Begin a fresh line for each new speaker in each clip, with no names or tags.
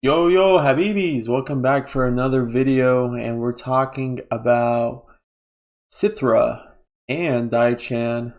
Yo Habibis, welcome back for another video, and we're talking about Sythra and Diaochan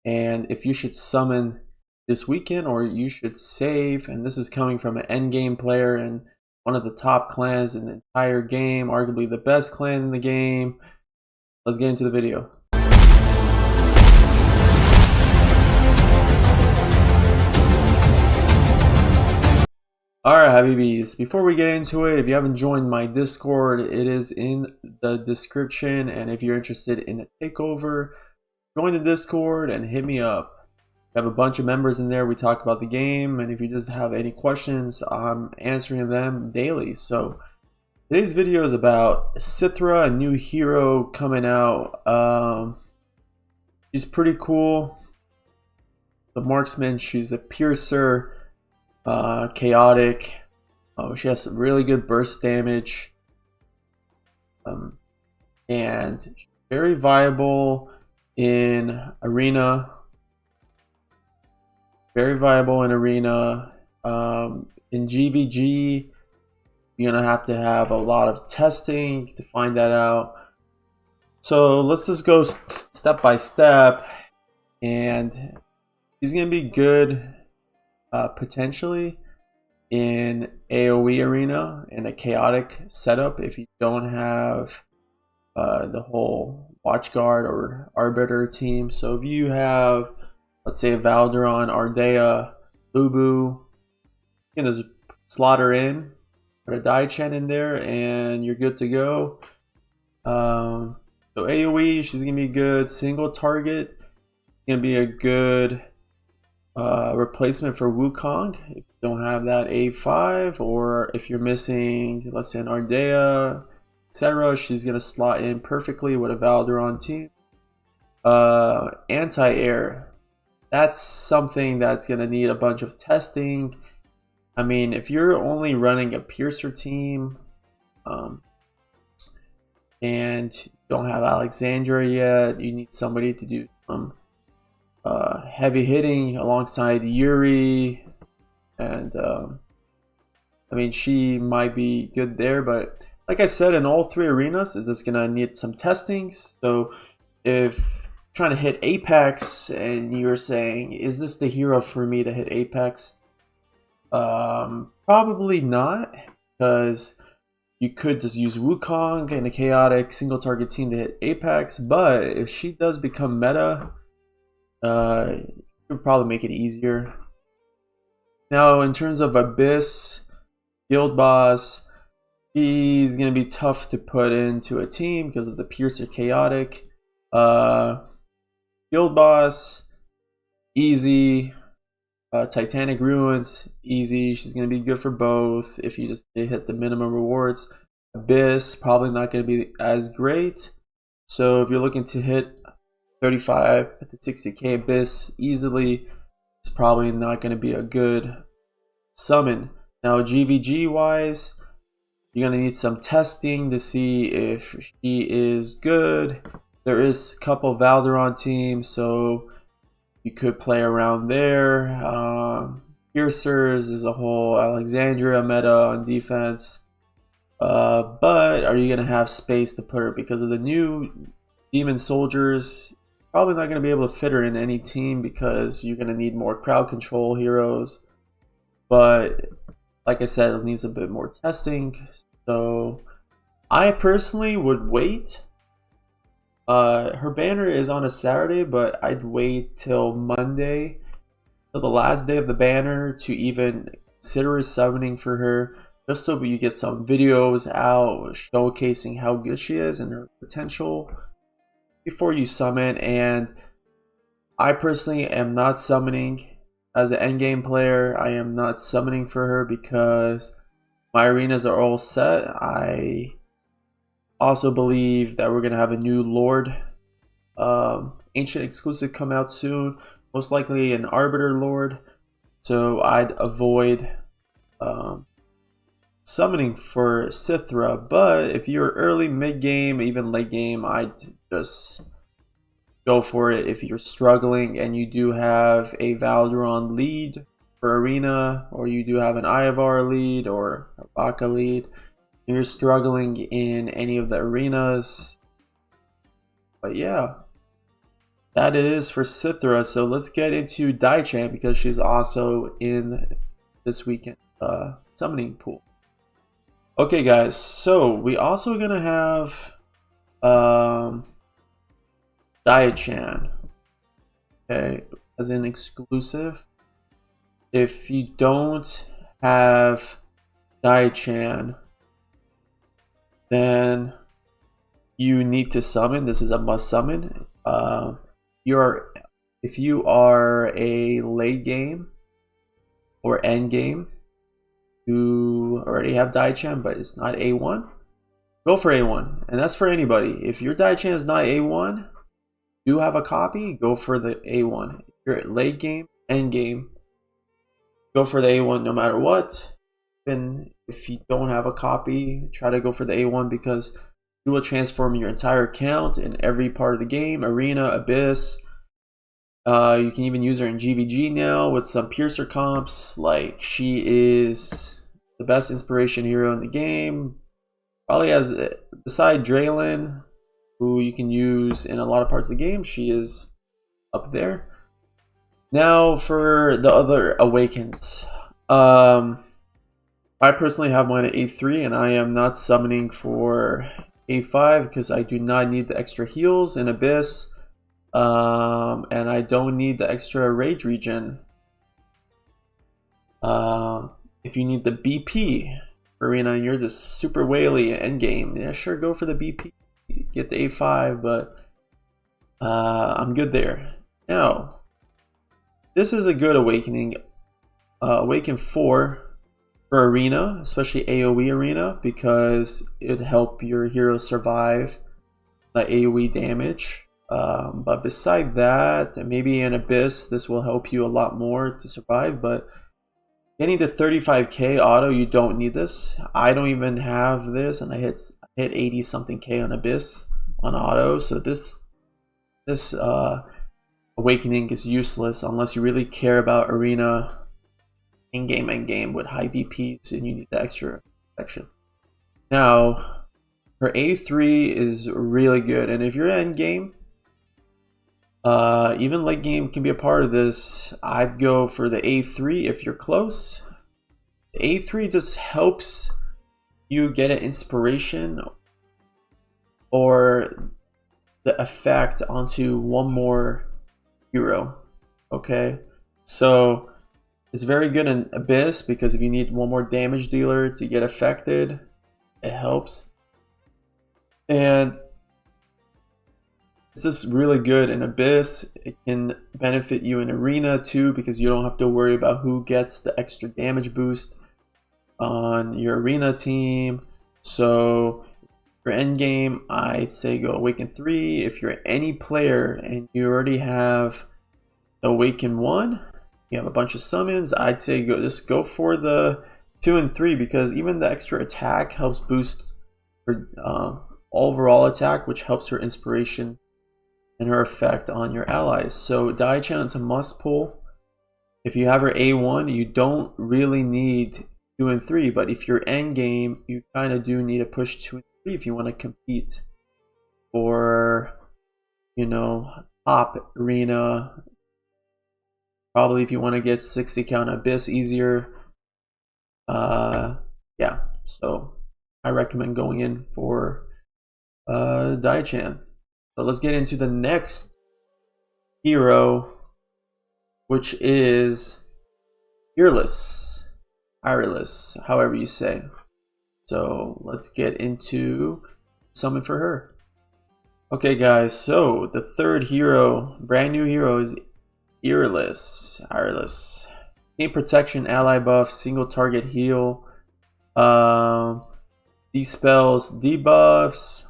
and if you should summon this weekend or you should save. And this is coming from an endgame player and one of the top clans in the entire game, arguably the best clan in the game. Let's get into the video. Alright Habibis, before we get into it, if you haven't joined my Discord, it is in the description, and if you're interested in a takeover, join the Discord and hit me up. We have a bunch of members in there, we talk about the game, and if you just have any questions, I'm answering them daily. So today's video is about Sythra, a new hero coming out. She's pretty cool. The marksman, she's a piercer. Chaotic. She has some really good burst damage, and very viable in arena. Very viable in arena. In GVG, you're gonna have to have a lot of testing to find that out. So let's just go step by step, and she's gonna be good. Potentially in AoE arena in a chaotic setup if you don't have the whole watchguard or arbiter team. So if you have, let's say, a Valderon, Ardea, Lubu, you can just slot her in, put a Diaochan in there, and you're good to go. So AoE, she's gonna be good. Single target, gonna be a good replacement for Wukong if you don't have that A5, or if you're missing, let's say, an Ardea, etc. She's gonna slot in perfectly with a Valderon team. Anti-air, that's something that's gonna need a bunch of testing. I mean, if you're only running a piercer team and you don't have Alexandra yet, you need somebody to do some heavy hitting alongside Yuri, and I mean, she might be good there, but like I said, in all three arenas it's just gonna need some testing. So if you're trying to hit Apex and you're saying, is this the hero for me to hit Apex? Probably not, because you could just use Wukong and a chaotic single target team to hit Apex. But if she does become meta, it would probably make it easier. Now, in terms of Abyss, Guild Boss, he's going to be tough to put into a team because of the Piercer Chaotic. Guild Boss, easy. Titanic Ruins, easy. She's going to be good for both if you just hit the minimum rewards. Abyss, probably not going to be as great. So if you're looking to hit 35 to 60k Abyss easily, it's probably not going to be a good summon. Now, GVG wise, you're going to need some testing to see if she is good. There is a couple Valderon teams, so you could play around there. Piercers, there's a whole Alexandria meta on defense. But are you going to have space to put her? Because of the new demon soldiers, probably not going to be able to fit her in any team because you're going to need more crowd control heroes. But like I said, it needs a bit more testing. So I personally would wait. Her banner is on a Saturday, but I'd wait till Monday, till the last day of the banner, to even consider summoning for her, just so you get some videos out showcasing how good she is and her potential before you summon. And I personally am not summoning as an endgame player. I am not summoning for her because my arenas are all set. I also believe that we're gonna have a new Lord Ancient exclusive come out soon, most likely an Arbiter Lord, so I'd avoid summoning for Sythra. But if you're early, mid game, even late game, I'd just go for it if you're struggling and you do have a Valderon lead for Arena, or you do have an Ivar lead or a Baka lead, you're struggling in any of the arenas. But yeah, that is for Sythra. So let's get into Diaochan because she's also in this weekend summoning pool. Okay guys, so we also gonna have Diaochan, okay, as an exclusive. If you don't have Diaochan, then you need to summon. This is a must summon. If you are a late game or end game, you already have Diaochan, but it's not A1, go for A1. And that's for anybody. If your Diaochan is not A1, you have a copy, go for the A1. If you're at late game, end game, go for the A1 no matter what. And if you don't have a copy, try to go for the A1 because you will transform your entire account in every part of the game, Arena, Abyss. You can even use her in GVG now with some Piercer comps. Like, she is the best inspiration hero in the game. Probably has, beside Draylin, who you can use in a lot of parts of the game, she is up there. Now for the other Awakens. I personally have mine at A3 and I am not summoning for A5 because I do not need the extra heals in Abyss. And I don't need the extra rage regen. If you need the BP Arena and you're the super whaley endgame, yeah, sure, go for the BP, get the A5, but I'm good there. Now, this is a good awakening. Awaken 4 for Arena, especially AoE Arena, because it'd help your hero survive the AoE damage. But beside that, maybe in Abyss, this will help you a lot more to survive. But getting to 35k auto, you don't need this. I don't even have this, and I hit 80 something k on Abyss on auto. So this awakening is useless unless you really care about Arena in-game with high BPs and you need the extra protection. Now, her A3 is really good, and if you're end game, even late game can be a part of this. I'd go for the A3 if you're close. The A3 just helps you get an inspiration or the effect onto one more hero. Okay, so it's very good in Abyss because if you need one more damage dealer to get affected, it helps. And this is really good in Abyss. It can benefit you in Arena too because you don't have to worry about who gets the extra damage boost on your Arena team. So for endgame, I'd say go Awaken 3. If you're any player and you already have Awaken 1, you have a bunch of summons, I'd say just go for the 2 and 3 because even the extra attack helps boost her overall attack, which helps her inspiration and her effect on your allies. So Diaochan is a must pull. If you have her A1, you don't really need 2 and 3, but if you're end game, you kind of do need to push 2 and 3 if you want to compete for, you know, top Arena. Probably if you want to get 60 count Abyss easier. Yeah, so I recommend going in for Diaochan. So let's get into the next hero, which is Eirlys, however you say. So let's get into summon for her. Okay guys, so the third hero, brand new hero, is Eirlys. Gain protection, ally buff, single target heal, dispels debuffs,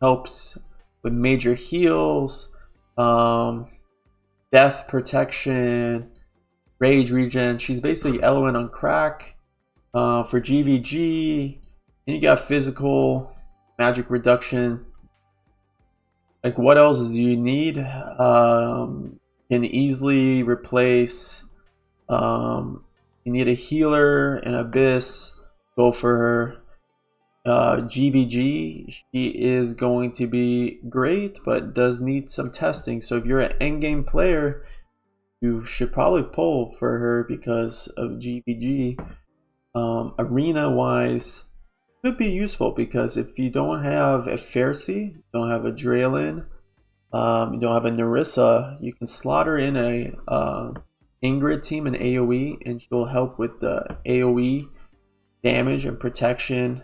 helps with major heals, death protection, rage regen. She's basically Eloin on crack. For GVG, and you got physical, magic reduction. Like, what else do you need? Can easily replace you need a healer, an abyss, go for her. GVG, she is going to be great, but does need some testing. So if you're an endgame player, you should probably pull for her because of GVG. Arena wise, could be useful because if you don't have a Pharisee, you don't have a Draylen, you don't have a Nerissa, you can slot her in a Ingrid team in AoE, and she'll help with the AoE damage and protection.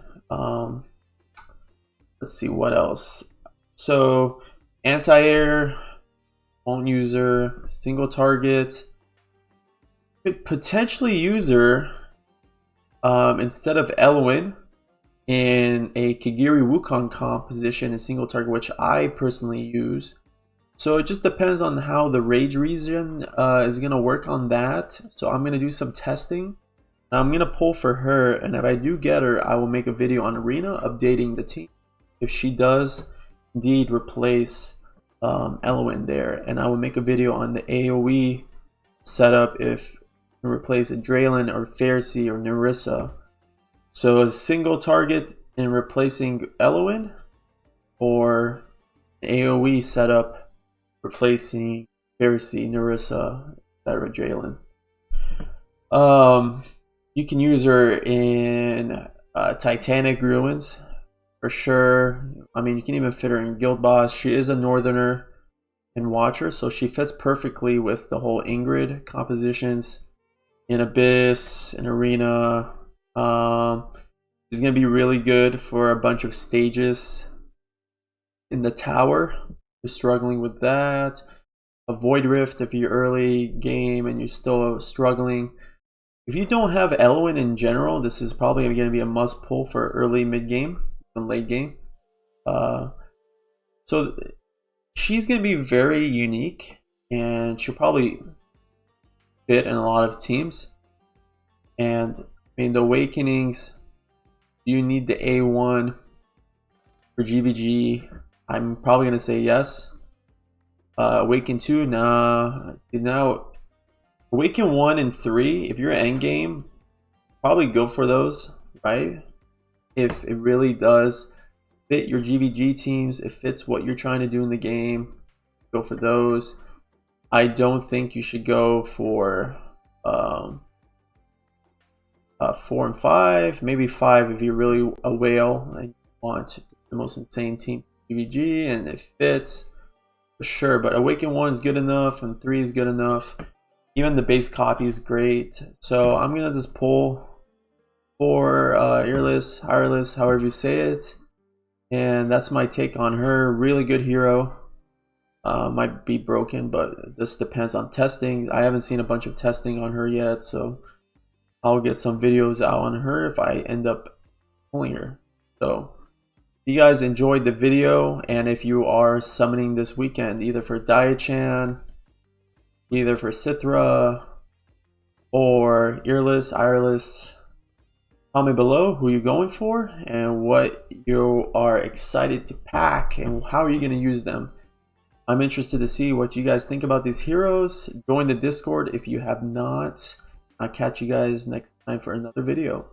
Let's see what else. So anti-air, won't use her. Single target, could potentially use her instead of Elwyn in a Kagiri Wukong composition in single target, which I personally use. So it just depends on how the rage region is gonna work on that. So I'm gonna do some testing. I'm gonna pull for her, and if I do get her, I will make a video on Arena updating the team if she does indeed replace Elwyn there, and I will make a video on the AoE setup if replace a Draylen or Pharisee or Nerissa. So a single target in replacing Elwyn, or an AoE setup replacing Pharisee, Nerissa, etc. Draylen. You can use her in Titanic Ruins for sure. I mean, you can even fit her in Guild Boss. She is a Northerner and Watcher, so she fits perfectly with the whole Ingrid compositions in Abyss, in Arena. She's gonna be really good for a bunch of stages in the tower. You're struggling with that. A Void Rift if you're early game and you're still struggling. If you don't have Elwyn in general, this is probably going to be a must pull for early mid game and late game. So she's going to be very unique, and she'll probably fit in a lot of teams. And I mean, the Awakenings, you need the A1 for GVG. I'm probably going to say yes. Awaken 2, nah. See, now Awaken 1 and 3, if you're endgame, probably go for those, right? If it really does fit your GVG teams, it fits what you're trying to do in the game, go for those. I don't think you should go for 4 and 5, maybe 5 if you're really a whale and you want the most insane team GVG and it fits, for sure. But Awaken 1 is good enough and 3 is good enough. Even the base copy is great. So I'm gonna just pull for Eirlys, however you say it, and that's my take on her. Really good hero. Might be broken, but this depends on testing. I haven't seen a bunch of testing on her yet, so I'll get some videos out on her if I end up pulling her. So if you guys enjoyed the video, and if you are summoning this weekend, either for Diaochan, either for Sythra or Eirlys, comment below who you're going for and what you are excited to pack and how are you going to use them. I'm interested to see what you guys think about these heroes. Join the Discord if you have not. I'll catch you guys next time for another video.